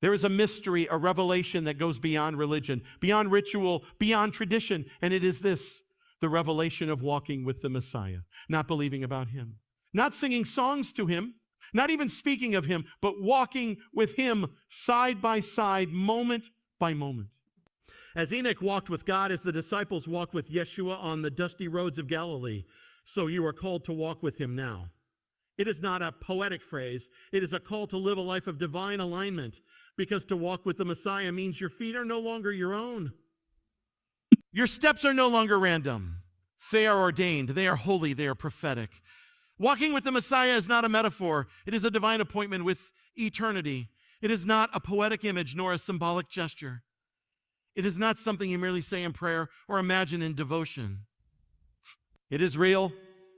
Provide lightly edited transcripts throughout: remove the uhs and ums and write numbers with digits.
There is a mystery, a revelation that goes beyond religion, beyond ritual, beyond tradition, and it is this, the revelation of walking with the Messiah, not believing about him, not singing songs to him, not even speaking of him, but walking with him side by side, moment by moment. As Enoch walked with God, as the disciples walked with Yeshua on the dusty roads of Galilee, so you are called to walk with him now. It is not a poetic phrase. It is a call to live a life of divine alignment, because to walk with the Messiah means your feet are no longer your own. Your steps are no longer random. They are ordained. They are holy. They are prophetic. Walking with the Messiah is not a metaphor. It is a divine appointment with eternity. It is not a poetic image nor a symbolic gesture. It is not something you merely say in prayer or imagine in devotion. It is real.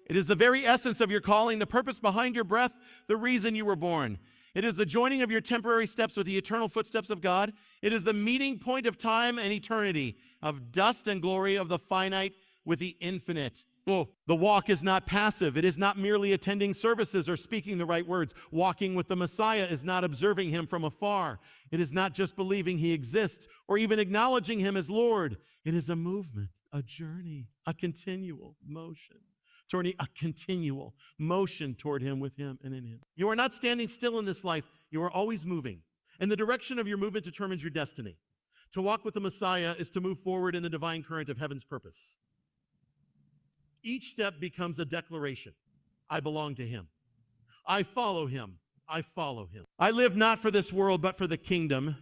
It is the very essence of your calling, the purpose behind your breath, the reason you were born. It is the joining of your temporary steps with the eternal footsteps of God. It is the meeting point of time and eternity, of dust and glory, of the finite with the infinite. Oh, the walk is not passive. It is not merely attending services or speaking the right words. Walking with the Messiah is not observing him from afar. It is not just believing he exists or even acknowledging him as Lord. It is a movement, a journey, a continual motion. A continual motion toward him, with him, and in him. You are not standing still in this life. You are always moving. And the direction of your movement determines your destiny. To walk with the Messiah is to move forward in the divine current of heaven's purpose. Each step becomes a declaration. I belong to him. I follow him. I follow him. I live not for this world, but for the kingdom.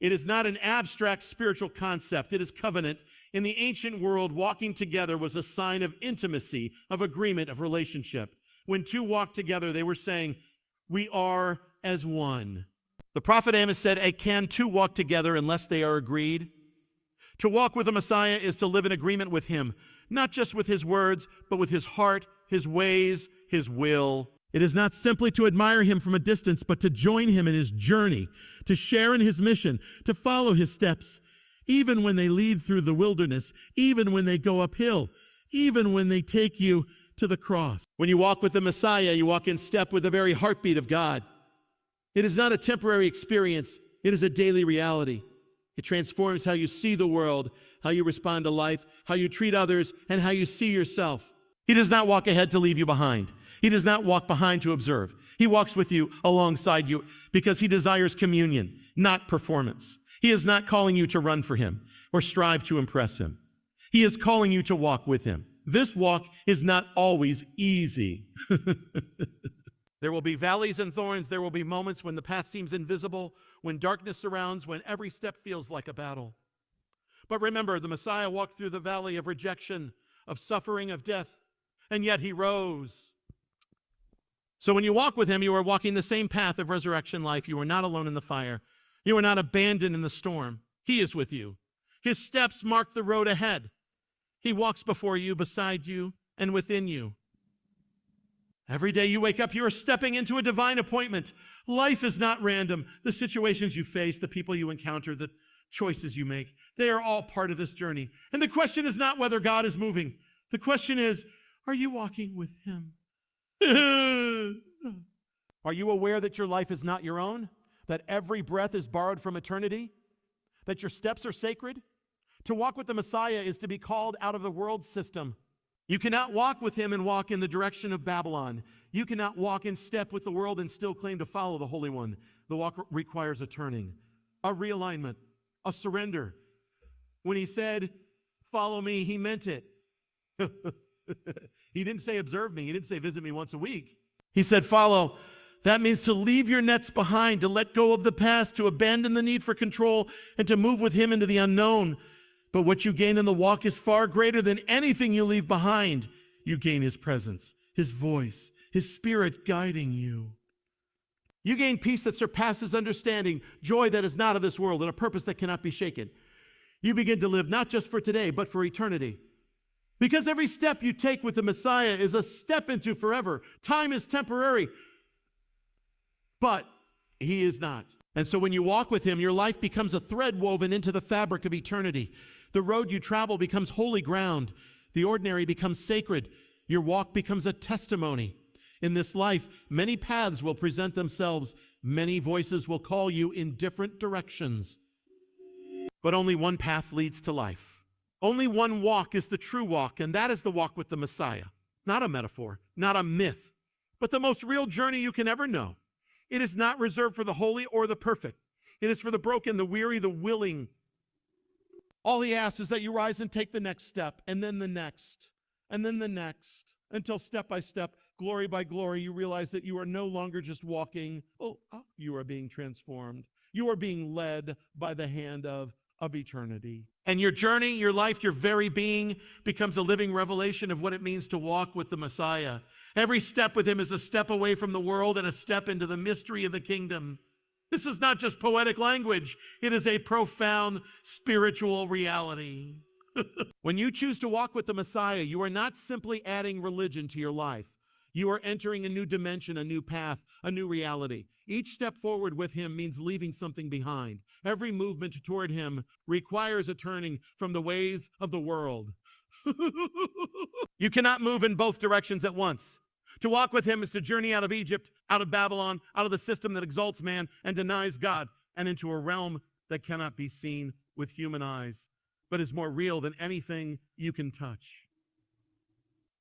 It is not an abstract spiritual concept. It is covenant. In the ancient world, walking together was a sign of intimacy, of agreement, of relationship. When two walked together, they were saying, we are as one. The prophet Amos said, can two walk together unless they are agreed? To walk with the Messiah is to live in agreement with him, not just with his words, but with his heart, his ways, his will. It is not simply to admire him from a distance, but to join him in his journey, to share in his mission, to follow his steps, even when they lead through the wilderness, even when they go uphill, even when they take you to the cross. When you walk with the Messiah, you walk in step with the very heartbeat of God. It is not a temporary experience. It is a daily reality. It transforms how you see the world, how you respond to life, how you treat others, and how you see yourself. He does not walk ahead to leave you behind. He does not walk behind to observe. He walks with you, alongside you, because he desires communion, not performance. He is not calling you to run for him or strive to impress him. He is calling you to walk with him. This walk is not always easy. There will be valleys and thorns. There will be moments when the path seems invisible, when darkness surrounds, when every step feels like a battle. But remember, the Messiah walked through the valley of rejection, of suffering, of death, and yet he rose. So when you walk with him, you are walking the same path of resurrection life. You are not alone in the fire. You are not abandoned in the storm. He is with you. His steps mark the road ahead. He walks before you, beside you, and within you. Every day you wake up, you are stepping into a divine appointment. Life is not random. The situations you face, the people you encounter, the choices you make, they are all part of this journey. And the question is not whether God is moving. The question is, are you walking with him? Are you aware that your life is not your own? That every breath is borrowed from eternity? That your steps are sacred? To walk with the Messiah is to be called out of the world system. You cannot walk with him and walk in the direction of Babylon. You cannot walk in step with the world and still claim to follow the Holy One. The walk requires a turning, a realignment, a surrender. When he said, follow me, he meant it. He didn't say observe me. He didn't say visit me once a week. He said follow. That means to leave your nets behind, to let go of the past, to abandon the need for control, and to move with him into the unknown. But what you gain in the walk is far greater than anything you leave behind. You gain his presence, his voice, his spirit guiding you. You gain peace that surpasses understanding, joy that is not of this world, and a purpose that cannot be shaken. You begin to live not just for today, but for eternity. Because every step you take with the Messiah is a step into forever. Time is temporary, but he is not. And so when you walk with him, your life becomes a thread woven into the fabric of eternity. The road you travel becomes holy ground. The ordinary becomes sacred. Your walk becomes a testimony. In this life, many paths will present themselves. Many voices will call you in different directions, but only one path leads to life. Only one walk is the true walk, and that is the walk with the Messiah. Not a metaphor, not a myth, but the most real journey you can ever know. It is not reserved for the holy or the perfect. It is for the broken, the weary, the willing. All he asks is that you rise and take the next step, and then the next, and then the next, until step by step, glory by glory, you realize that you are no longer just walking. You are being transformed. You are being led by the hand of eternity. And your journey, your life, your very being becomes a living revelation of what it means to walk with the Messiah. Every step with him is a step away from the world and a step into the mystery of the kingdom. This is not just poetic language. It is a profound spiritual reality. When you choose to walk with the Messiah, you are not simply adding religion to your life. You are entering a new dimension, a new path, a new reality. Each step forward with him means leaving something behind. Every movement toward him requires a turning from the ways of the world. You cannot move in both directions at once. To walk with him is to journey out of Egypt, out of Babylon, out of the system that exalts man and denies God, and into a realm that cannot be seen with human eyes, but is more real than anything you can touch.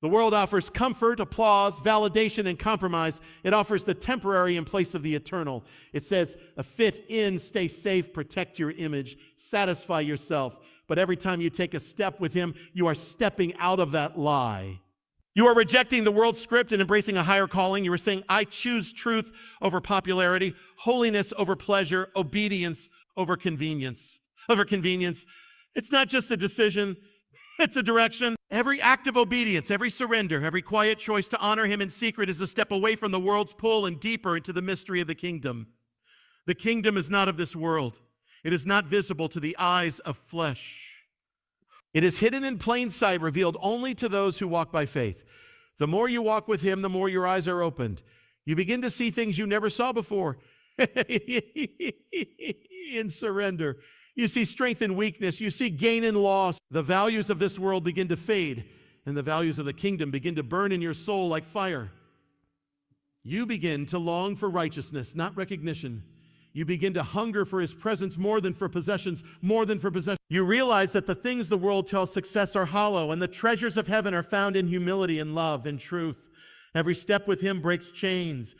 The world offers comfort, applause, validation, and compromise. It offers the temporary in place of the eternal. It says, fit in, stay safe, protect your image, satisfy yourself. But every time you take a step with him, you are stepping out of that lie. You are rejecting the world's script and embracing a higher calling. You are saying, I choose truth over popularity, holiness over pleasure, obedience over convenience. It's not just a decision, it's a direction. Every act of obedience, every surrender, every quiet choice to honor him in secret is a step away from the world's pull and deeper into the mystery of the kingdom. The kingdom is not of this world. It is not visible to the eyes of flesh. It is hidden in plain sight, revealed only to those who walk by faith. The more you walk with him, the more your eyes are opened. You begin to see things you never saw before. In surrender. You see strength and weakness. You see gain and loss. The values of this world begin to fade, and the values of the kingdom begin to burn in your soul like fire. You begin to long for righteousness, not recognition. You begin to hunger for his presence more than for possessions, You realize that the things the world tells success are hollow, and the treasures of heaven are found in humility and love and truth. Every step with him breaks chains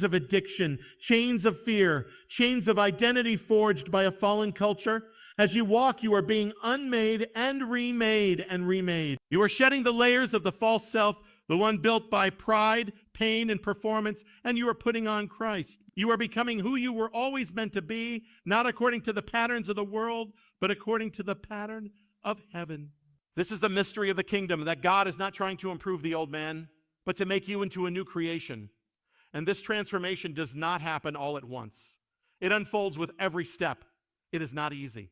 of addiction, chains of fear, chains of identity forged by a fallen culture. As you walk, you are being unmade and remade and remade. You are shedding the layers of the false self, the one built by pride, pain, and performance, and you are putting on Christ. You are becoming who you were always meant to be, not according to the patterns of the world, but according to the pattern of heaven. This is the mystery of the kingdom, that God is not trying to improve the old man, but to make you into a new creation. And this transformation does not happen all at once. It unfolds with every step. It is not easy.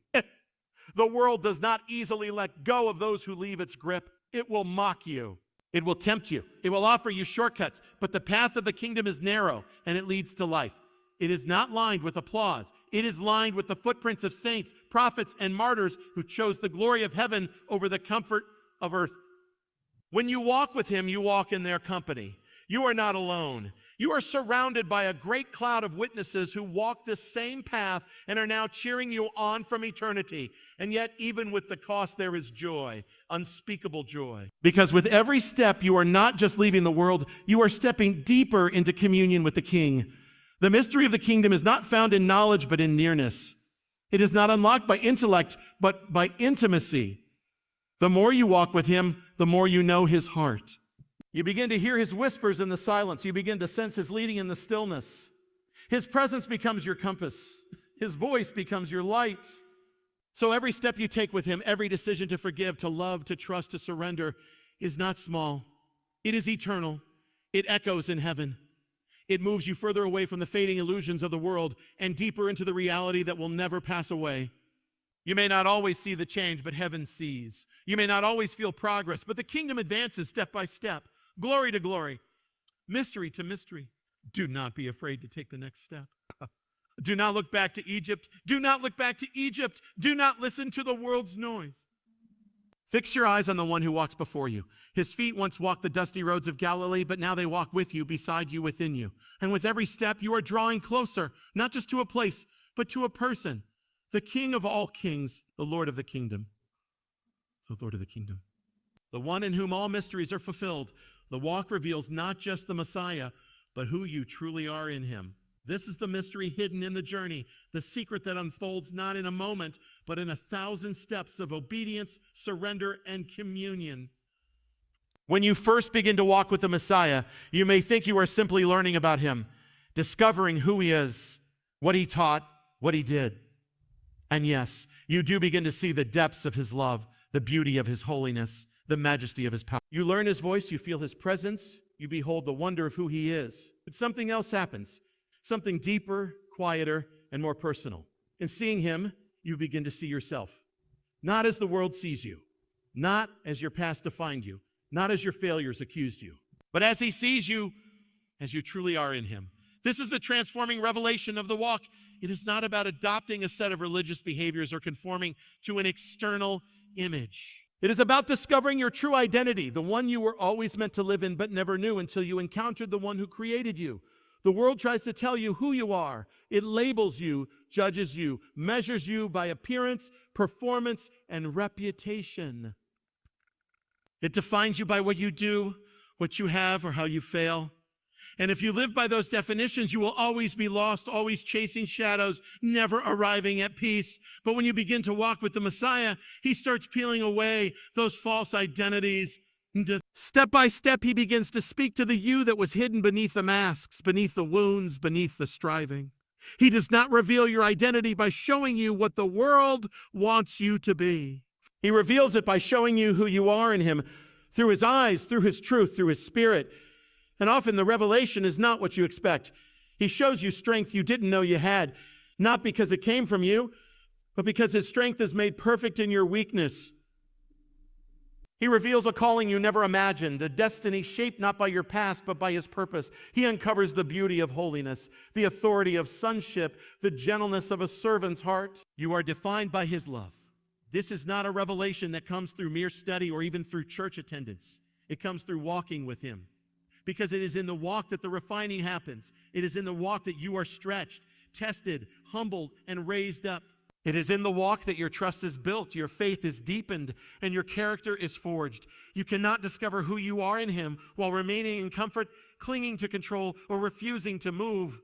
The world does not easily let go of those who leave its grip. It will mock you. It will tempt you. It will offer you shortcuts. But the path of the kingdom is narrow, and it leads to life. It is not lined with applause. It is lined with the footprints of saints, prophets, and martyrs who chose the glory of heaven over the comfort of earth. When you walk with him, you walk in their company. You are not alone. You are surrounded by a great cloud of witnesses who walk this same path and are now cheering you on from eternity. And yet, even with the cost, there is joy, unspeakable joy. Because with every step, you are not just leaving the world, you are stepping deeper into communion with the King. The mystery of the kingdom is not found in knowledge, but in nearness. It is not unlocked by intellect, but by intimacy. The more you walk with him, the more you know his heart. You begin to hear his whispers in the silence. You begin to sense his leading in the stillness. His presence becomes your compass. His voice becomes your light. So every step you take with him, every decision to forgive, to love, to trust, to surrender is not small. It is eternal. It echoes in heaven. It moves you further away from the fading illusions of the world and deeper into the reality that will never pass away. You may not always see the change, but heaven sees. You may not always feel progress, but the kingdom advances step by step. Glory to glory, mystery to mystery. Do not be afraid to take the next step. Do not look back to Egypt. Do not look back to Egypt. Do not listen to the world's noise. Fix your eyes on the one who walks before you. His feet once walked the dusty roads of Galilee, but now they walk with you, beside you, within you. And with every step, you are drawing closer, not just to a place, but to a person, the King of all kings, the Lord of the kingdom. The Lord of the kingdom. The one in whom all mysteries are fulfilled. The walk reveals not just the Messiah, but who you truly are in him. This is the mystery hidden in the journey, the secret that unfolds not in a moment, but in 1,000 steps of obedience, surrender, and communion. When you first begin to walk with the Messiah, you may think you are simply learning about him, discovering who he is, what he taught, what he did. And yes, you do begin to see the depths of his love, the beauty of his holiness, the majesty of his power. You learn his voice, you feel his presence, you behold the wonder of who he is. But something else happens, something deeper, quieter, and more personal. In seeing him, you begin to see yourself. Not as the world sees you, not as your past defined you, not as your failures accused you, but as he sees you, as you truly are in him. This is the transforming revelation of the walk. It is not about adopting a set of religious behaviors or conforming to an external image. It is about discovering your true identity, the one you were always meant to live in but never knew until you encountered the one who created you. The world tries to tell you who you are. It labels you, judges you, measures you by appearance, performance, and reputation. It defines you by what you do, what you have, or how you fail. And if you live by those definitions, you will always be lost, always chasing shadows, never arriving at peace. But when you begin to walk with the Messiah, he starts peeling away those false identities. Step by step, he begins to speak to the you that was hidden beneath the masks, beneath the wounds, beneath the striving. He does not reveal your identity by showing you what the world wants you to be. He reveals it by showing you who you are in him, through his eyes, through his truth, through his spirit. And often the revelation is not what you expect. He shows you strength you didn't know you had, not because it came from you, but because his strength is made perfect in your weakness. He reveals a calling you never imagined, a destiny shaped not by your past, but by his purpose. He uncovers the beauty of holiness, the authority of sonship, the gentleness of a servant's heart. You are defined by his love. This is not a revelation that comes through mere study or even through church attendance. It comes through walking with him. Because it is in the walk that the refining happens. It is in the walk that you are stretched, tested, humbled, and raised up. It is in the walk that your trust is built, your faith is deepened, and your character is forged. You cannot discover who you are in him while remaining in comfort, clinging to control, or refusing to move.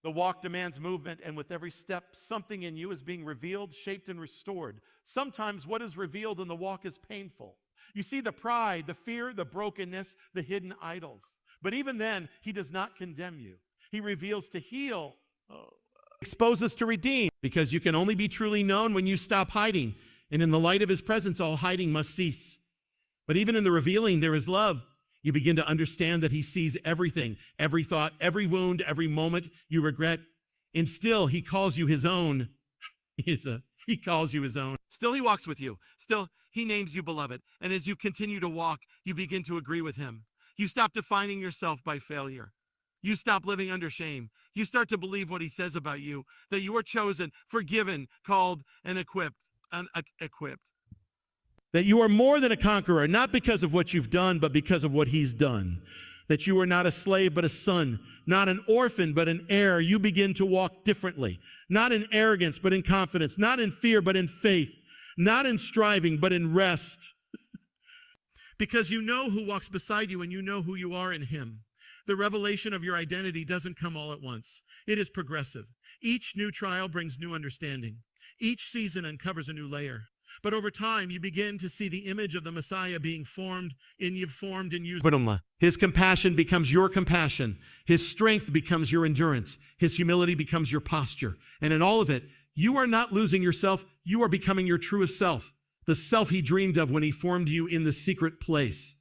The walk demands movement, and with every step, something in you is being revealed, shaped, and restored. Sometimes what is revealed in the walk is painful. You see the pride, the fear, the brokenness, the hidden idols. But even then, he does not condemn you. He reveals to heal, exposes to redeem, because you can only be truly known when you stop hiding. And in the light of his presence, all hiding must cease. But even in the revealing, there is love. You begin to understand that he sees everything, every thought, every wound, every moment you regret. And still, he calls you his own. He calls you his own. Still, he walks with you. Still, he names you beloved. And as you continue to walk, you begin to agree with him. You stop defining yourself by failure. You stop living under shame. You start to believe what he says about you, that you are chosen, forgiven, called, and equipped. That you are more than a conqueror, not because of what you've done, but because of what he's done. That you are not a slave, but a son, not an orphan, but an heir. You begin to walk differently, not in arrogance, but in confidence, not in fear, but in faith, not in striving, but in rest. Because you know who walks beside you and you know who you are in him. The revelation of your identity doesn't come all at once. It is progressive. Each new trial brings new understanding. Each season uncovers a new layer. But over time, you begin to see the image of the Messiah being formed in you. His compassion becomes your compassion. His strength becomes your endurance. His humility becomes your posture. And in all of it, you are not losing yourself. You are becoming your truest self, the self he dreamed of when he formed you in the secret place.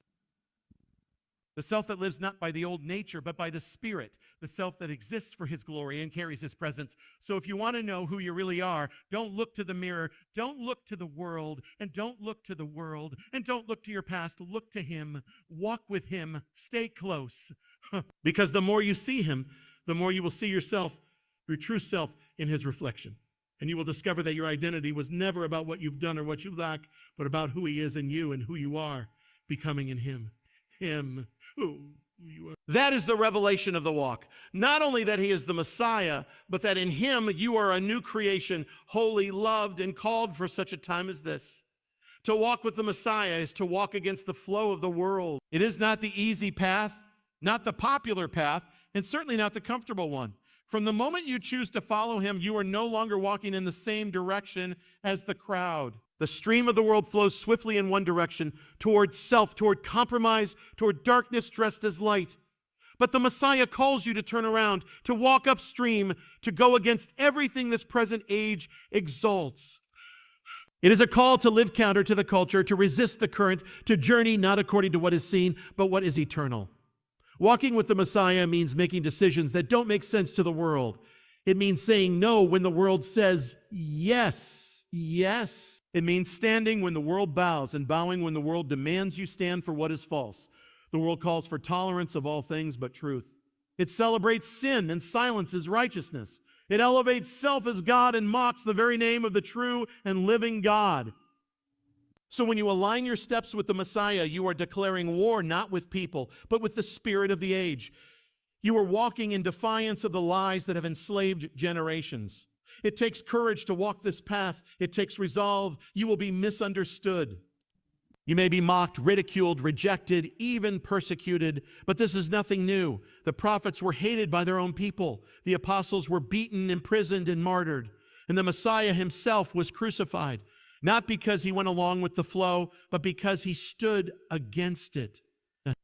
The self that lives not by the old nature, but by the Spirit. The self that exists for his glory and carries his presence. So if you want to know who you really are, don't look to the mirror, don't look to the world, and don't look to the world, and don't look to your past. Look to him, walk with him, stay close. Because the more you see him, the more you will see yourself, your true self, in his reflection. And you will discover that your identity was never about what you've done or what you lack, but about who he is in you and who you are becoming in him. Him who you are. That is the revelation of the walk. Not only that he is the Messiah, but that in him you are a new creation, holy, loved, and called for such a time as this. To walk with the Messiah is to walk against the flow of the world. It is not the easy path, not the popular path, and certainly not the comfortable one. From the moment you choose to follow him, you are no longer walking in the same direction as the crowd. The stream of the world flows swiftly in one direction, toward self, toward compromise, toward darkness dressed as light. But the Messiah calls you to turn around, to walk upstream, to go against everything this present age exalts. It is a call to live counter to the culture, to resist the current, to journey not according to what is seen, but what is eternal. Walking with the Messiah means making decisions that don't make sense to the world. It means saying no when the world says yes, yes. It means standing when the world bows and bowing when the world demands you stand for what is false. The world calls for tolerance of all things but truth. It celebrates sin and silences righteousness. It elevates self as God and mocks the very name of the true and living God. So when you align your steps with the Messiah, you are declaring war not with people, but with the spirit of the age. You are walking in defiance of the lies that have enslaved generations. It takes courage to walk this path. It takes resolve. You will be misunderstood. You may be mocked, ridiculed, rejected, even persecuted, but this is nothing new. The prophets were hated by their own people. The apostles were beaten, imprisoned, and martyred. And the Messiah himself was crucified. Not because he went along with the flow, but because he stood against it.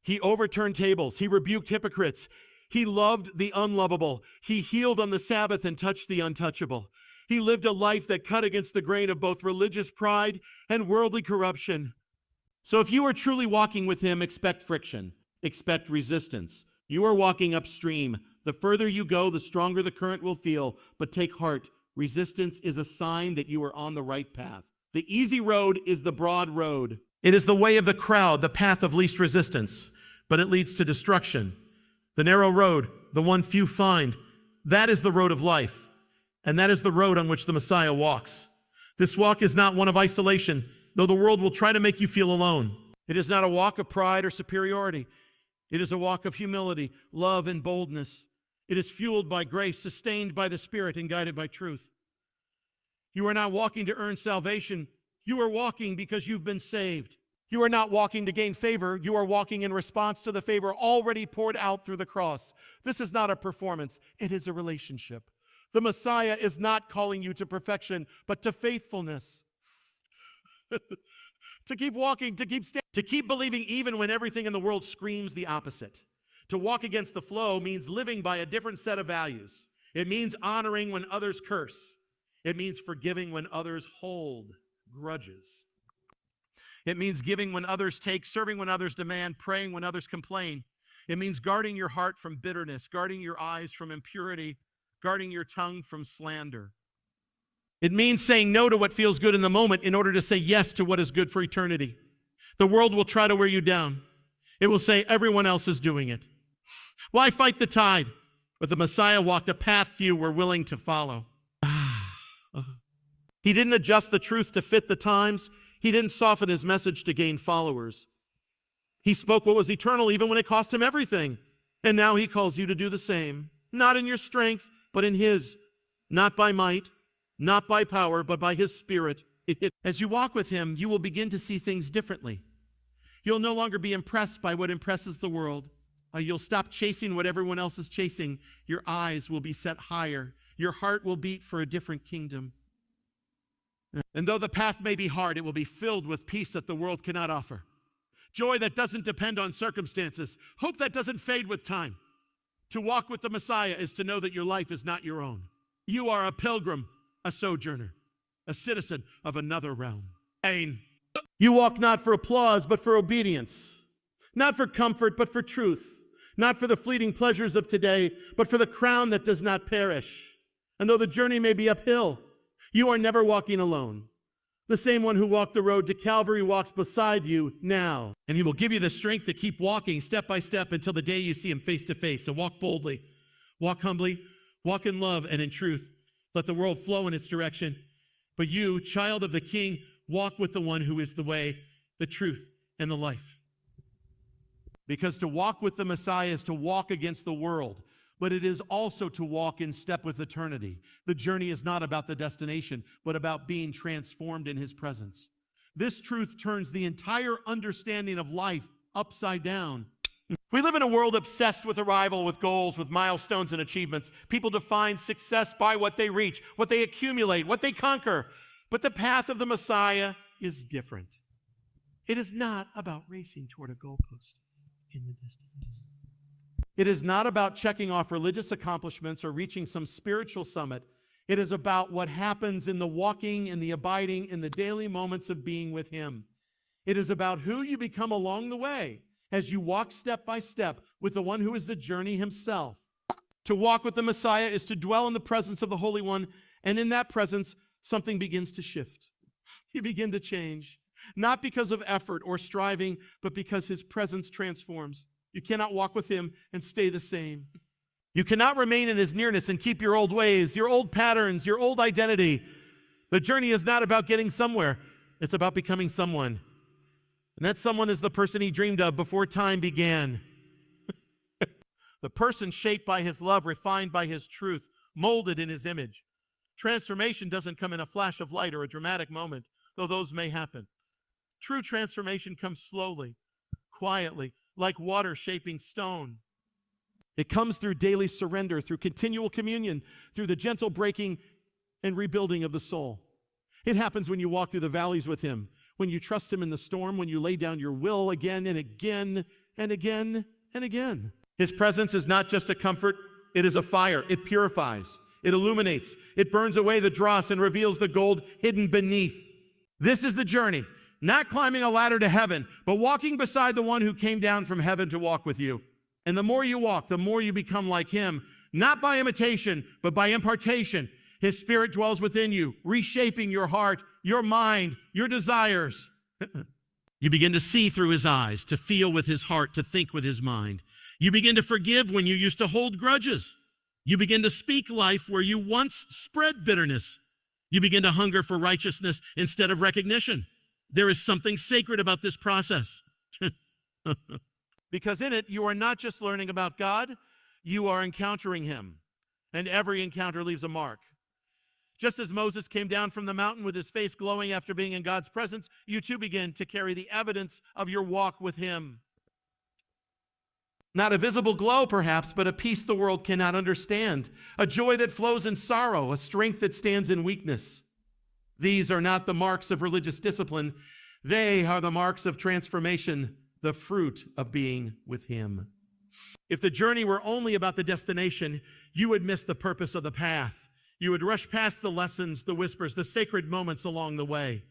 He overturned tables. He rebuked hypocrites. He loved the unlovable. He healed on the Sabbath and touched the untouchable. He lived a life that cut against the grain of both religious pride and worldly corruption. So if you are truly walking with him, expect friction. Expect resistance. You are walking upstream. The further you go, the stronger the current will feel. But take heart. Resistance is a sign that you are on the right path. The easy road is the broad road. It is the way of the crowd, the path of least resistance, but it leads to destruction. The narrow road, the one few find, that is the road of life, and that is the road on which the Messiah walks. This walk is not one of isolation, though the world will try to make you feel alone. It is not a walk of pride or superiority. It is a walk of humility, love, and boldness. It is fueled by grace, sustained by the Spirit, and guided by truth. You are not walking to earn salvation. You are walking because you've been saved. You are not walking to gain favor. You are walking in response to the favor already poured out through the cross. This is not a performance. It is a relationship. The Messiah is not calling you to perfection, but to faithfulness. To keep walking, to keep standing, to keep believing even when everything in the world screams the opposite. To walk against the flow means living by a different set of values. It means honoring when others curse. It means forgiving when others hold grudges. It means giving when others take, serving when others demand, praying when others complain. It means guarding your heart from bitterness, guarding your eyes from impurity, guarding your tongue from slander. It means saying no to what feels good in the moment in order to say yes to what is good for eternity. The world will try to wear you down. It will say everyone else is doing it. Why fight the tide? But the Messiah walked a path few were willing to follow. He didn't adjust the truth to fit the times. He didn't soften his message to gain followers. He spoke what was eternal even when it cost him everything. And now he calls you to do the same. Not in your strength, but in his. Not by might, not by power, but by his Spirit. As you walk with him, you will begin to see things differently. You'll no longer be impressed by what impresses the world. You'll stop chasing what everyone else is chasing. Your eyes will be set higher. Your heart will beat for a different kingdom. And though the path may be hard, it will be filled with peace that the world cannot offer. Joy that doesn't depend on circumstances. Hope that doesn't fade with time. To walk with the Messiah is to know that your life is not your own. You are a pilgrim, a sojourner, a citizen of another realm. You walk not for applause, but for obedience. Not for comfort, but for truth. Not for the fleeting pleasures of today, but for the crown that does not perish. And though the journey may be uphill, you are never walking alone. The same one who walked the road to Calvary walks beside you now. And he will give you the strength to keep walking step by step until the day you see him face to face. So walk boldly, walk humbly, walk in love and in truth. Let the world flow in its direction. But you, child of the King, walk with the one who is the way, the truth, and the life. Because to walk with the Messiah is to walk against the world, but it is also to walk in step with eternity. The journey is not about the destination, but about being transformed in his presence. This truth turns the entire understanding of life upside down. We live in a world obsessed with arrival, with goals, with milestones and achievements. People define success by what they reach, what they accumulate, what they conquer. But the path of the Messiah is different. It is not about racing toward a goalpost in the distance. It is not about checking off religious accomplishments or reaching some spiritual summit. It is about what happens in the walking and the abiding in the daily moments of being with him. It is about who you become along the way as you walk step by step with the one who is the journey himself. To walk with the Messiah is to dwell in the presence of the Holy One, and in that presence, something begins to shift. You begin to change, not because of effort or striving, but because his presence transforms. You cannot walk with him and stay the same. You cannot remain in his nearness and keep your old ways, your old patterns, your old identity. The journey is not about getting somewhere. It's about becoming someone. And that someone is the person he dreamed of before time began. The person shaped by his love, refined by his truth, molded in his image. Transformation doesn't come in a flash of light or a dramatic moment, though those may happen. True transformation comes slowly, quietly, like water shaping stone. It comes through daily surrender, through continual communion, through the gentle breaking and rebuilding of the soul. It happens when you walk through the valleys with him, when you trust him in the storm, when you lay down your will again and again and again and again. His presence is not just a comfort, it is a fire. It purifies, it illuminates, it burns away the dross and reveals the gold hidden beneath. This is the journey, not climbing a ladder to heaven, but walking beside the one who came down from heaven to walk with you. And the more you walk, the more you become like him, not by imitation, but by impartation. His spirit dwells within you, reshaping your heart, your mind, your desires. You begin to see through his eyes, to feel with his heart, to think with his mind. You begin to forgive when you used to hold grudges. You begin to speak life where you once spread bitterness. You begin to hunger for righteousness instead of recognition. There is something sacred about this process. Because in it, you are not just learning about God, you are encountering him. And every encounter leaves a mark. Just as Moses came down from the mountain with his face glowing after being in God's presence, you too begin to carry the evidence of your walk with him. Not a visible glow, perhaps, but a peace the world cannot understand, a joy that flows in sorrow, a strength that stands in weakness. These are not the marks of religious discipline. They are the marks of transformation, the fruit of being with him. If the journey were only about the destination, you would miss the purpose of the path. You would rush past the lessons, the whispers, the sacred moments along the way.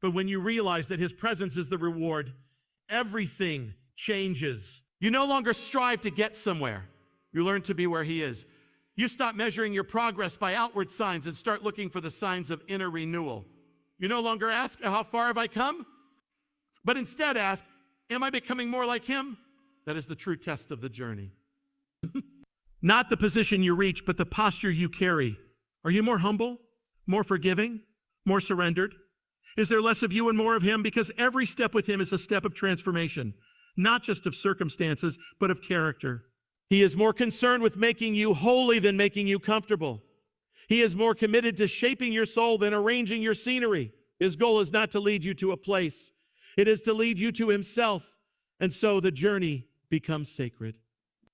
But when you realize that his presence is the reward, everything changes. You no longer strive to get somewhere. You learn to be where he is. You stop measuring your progress by outward signs and start looking for the signs of inner renewal. You no longer ask, how far have I come? But instead ask, am I becoming more like him? That is the true test of the journey. Not the position you reach, but the posture you carry. Are you more humble, more forgiving, more surrendered? Is there less of you and more of him? Because every step with him is a step of transformation, not just of circumstances, but of character. He is more concerned with making you holy than making you comfortable. He is more committed to shaping your soul than arranging your scenery. His goal is not to lead you to a place. It is to lead you to himself. And so the journey becomes sacred.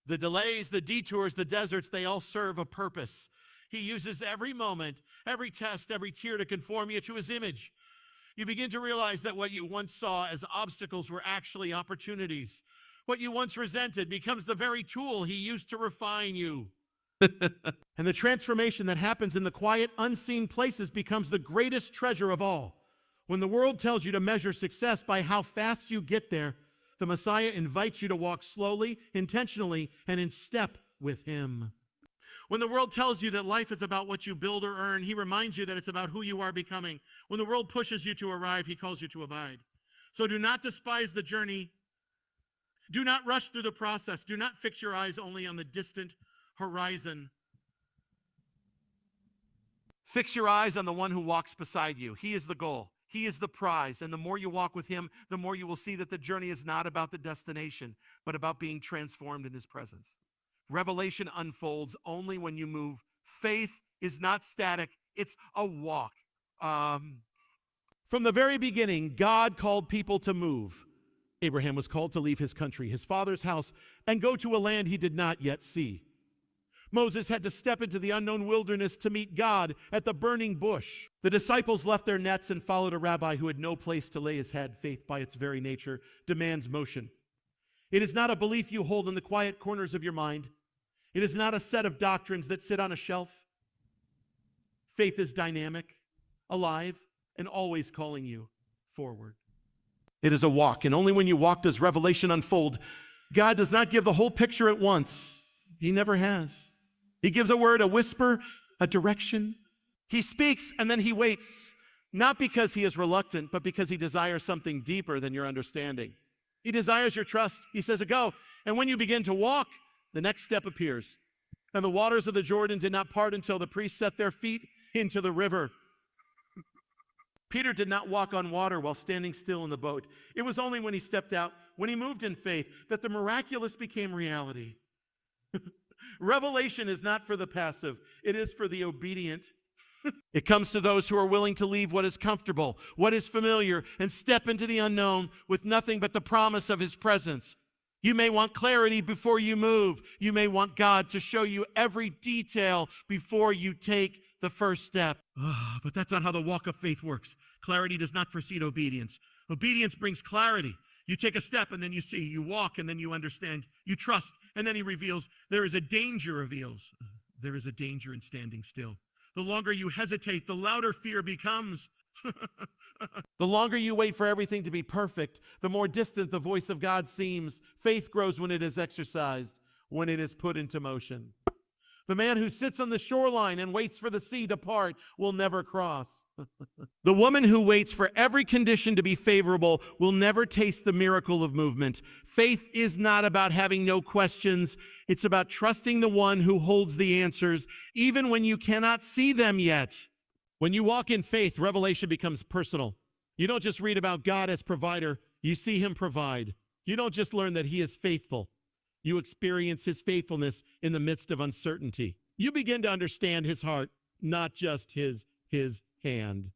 The delays, the detours, the deserts, they all serve a purpose. He uses every moment, every test, every tear to conform you to his image. You begin to realize that what you once saw as obstacles were actually opportunities. What you once resented becomes the very tool he used to refine you. And the transformation that happens in the quiet, unseen places becomes the greatest treasure of all. When the world tells you to measure success by how fast you get there, the Messiah invites you to walk slowly, intentionally, and in step with him. When the world tells you that life is about what you build or earn, he reminds you that it's about who you are becoming. When the world pushes you to arrive, he calls you to abide. So do not despise the journey. Do not rush through the process. Do not fix your eyes only on the distant horizon. Fix your eyes on the one who walks beside you. He is the goal. He is the prize. And the more you walk with him, the more you will see that the journey is not about the destination, but about being transformed in his presence. Revelation unfolds only when you move. Faith is not static. It's a walk. From the very beginning, God called people to move. Abraham was called to leave his country, his father's house, and go to a land he did not yet see. Moses had to step into the unknown wilderness to meet God at the burning bush. The disciples left their nets and followed a rabbi who had no place to lay his head. Faith, by its very nature, demands motion. It is not a belief you hold in the quiet corners of your mind. It is not a set of doctrines that sit on a shelf. Faith is dynamic, alive, and always calling you forward. It is a walk, and only when you walk does revelation unfold. God does not give the whole picture at once. He never has. He gives a word, a whisper, a direction. He speaks, and then he waits, not because he is reluctant, but because he desires something deeper than your understanding. He desires your trust. He says, go. And when you begin to walk, the next step appears. And the waters of the Jordan did not part until the priests set their feet into the river. Peter did not walk on water while standing still in the boat. It was only when he stepped out, when he moved in faith, that the miraculous became reality. Revelation is not for the passive. It is for the obedient. It comes to those who are willing to leave what is comfortable, what is familiar, and step into the unknown with nothing but the promise of his presence. You may want clarity before you move. You may want God to show you every detail before you take the first step. But that's not how the walk of faith works. Clarity does not precede obedience. Obedience brings clarity. You take a step and then you see, you walk and then you understand, you trust, and then he reveals there is a danger reveals. There is a danger in standing still. The longer you hesitate, the louder fear becomes. The longer you wait for everything to be perfect, the more distant the voice of God seems. Faith grows when it is exercised, when it is put into motion. The man who sits on the shoreline and waits for the sea to part will never cross. The woman who waits for every condition to be favorable will never taste the miracle of movement. Faith is not about having no questions. It's about trusting the one who holds the answers, even when you cannot see them yet. When you walk in faith, revelation becomes personal. You don't just read about God as provider. You see him provide. You don't just learn that he is faithful. You experience his faithfulness in the midst of uncertainty. You begin to understand his heart, not just his hand.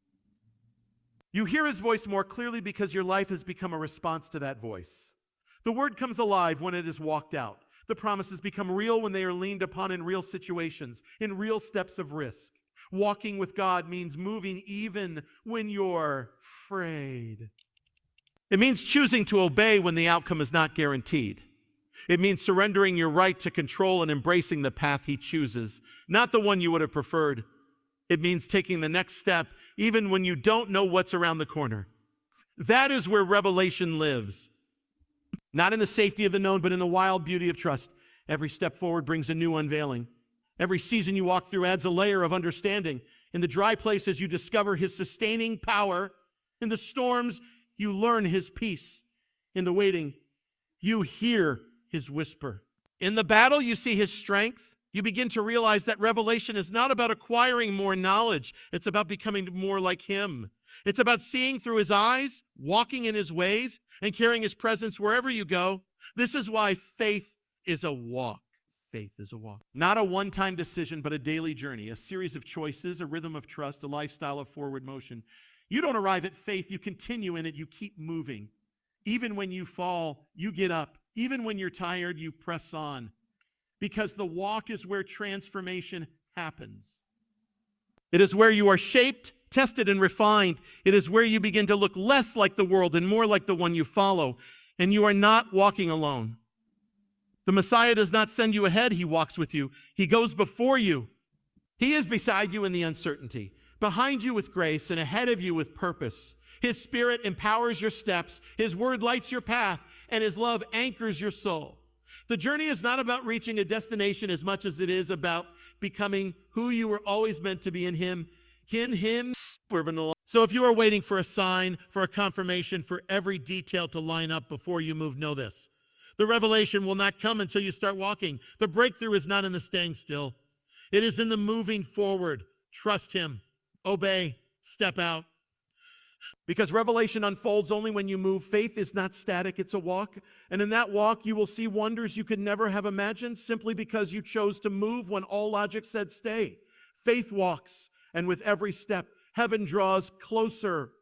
You hear his voice more clearly because your life has become a response to that voice. The word comes alive when it is walked out. The promises become real when they are leaned upon in real situations, in real steps of risk. Walking with God means moving even when you're afraid. It means choosing to obey when the outcome is not guaranteed. It means surrendering your right to control and embracing the path he chooses, not the one you would have preferred. It means taking the next step even when you don't know what's around the corner. That is where revelation lives. Not in the safety of the known, but in the wild beauty of trust. Every step forward brings a new unveiling. Every season you walk through adds a layer of understanding. In the dry places, you discover his sustaining power. In the storms, you learn his peace. In the waiting, you hear his whisper. In the battle, you see his strength. You begin to realize that revelation is not about acquiring more knowledge. It's about becoming more like him. It's about seeing through his eyes, walking in his ways, and carrying his presence wherever you go. This is why faith is a walk. Faith is a walk. Not a one-time decision, but a daily journey, a series of choices, a rhythm of trust, a lifestyle of forward motion. You don't arrive at faith, you continue in it, you keep moving. Even when you fall, you get up. Even when you're tired, you press on. Because the walk is where transformation happens. It is where you are shaped, tested, and refined. It is where you begin to look less like the world and more like the one you follow. And you are not walking alone. The Messiah does not send you ahead, he walks with you. He goes before you. He is beside you in the uncertainty, behind you with grace, and ahead of you with purpose. His Spirit empowers your steps. His word lights your path, and his love anchors your soul. The journey is not about reaching a destination as much as it is about becoming who you were always meant to be in him. So if you are waiting for a sign, for a confirmation, for every detail to line up before you move, know this. The revelation will not come until you start walking. The breakthrough is not in the staying still. It is in the moving forward. Trust him. Obey. Step out. Because revelation unfolds only when you move. Faith is not static, it's a walk. And in that walk, you will see wonders you could never have imagined simply because you chose to move when all logic said stay. Faith walks, and with every step, heaven draws closer.